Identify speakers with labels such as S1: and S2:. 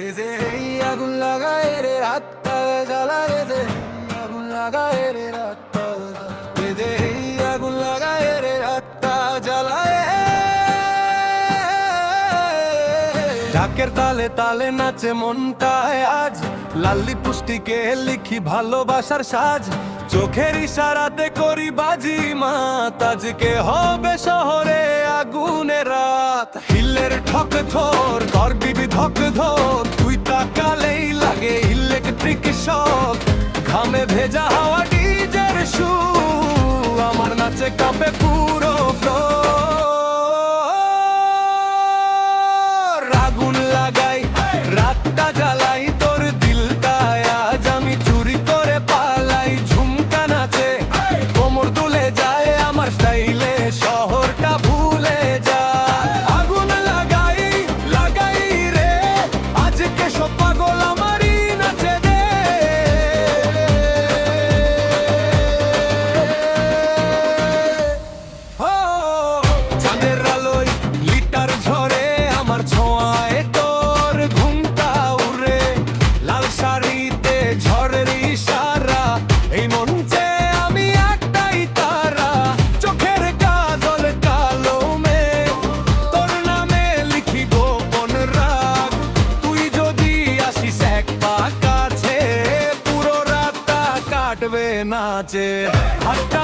S1: এসে এই আগুন লাগায় রে রাতটা জ্বালায় রে আগুন লাগায় রে রাতটা এসে এই আগুন লাগায় রে রাতটা জ্বালায় ঢাকের তালে তালে নাচে মনটায় আজ লাল্লি পুষ্টিকে লিখি ভালোবাসার সাজ চোখের ইশারাতে করি বাজি মাত আজকে হবে শহরে আগুনের রাত হিলের ঠক থর ঘর বিবি ধক ধর তুই তাকালেই লাগে ইলেকট্রিক শক ঘামে ভেজা হাওয়া ডিজের সুর আমার নাচে কাঁপে পুরো ফ্লোর আগুন লাগাই রাতটা জ্বালাই তোর দিলটায় আজ আমি চুরি করে পালাই ঝুমকা নাচে কোমর দুলে যায় আমার স্টাইলে শহরটা ভুলে যায় আগুন লাগাই লাগাই রে আজকে সব পাগল আমারই নাচে দে ও চাঁদের আলোয় লিটার ঝরে আমার ছোঁয়ায় তোর ঘুমটা উড়ে লাল শাড়িতে ঝড়ের ইশারা এই মঞ্চে আমি একটাই তারা চোখের কাজল কালো মে তোর নামে লিখি গোপন রাগ তুই যদি আসিস এক পা কাছে পুরো রাতটা কাটবে নাচে হাতটা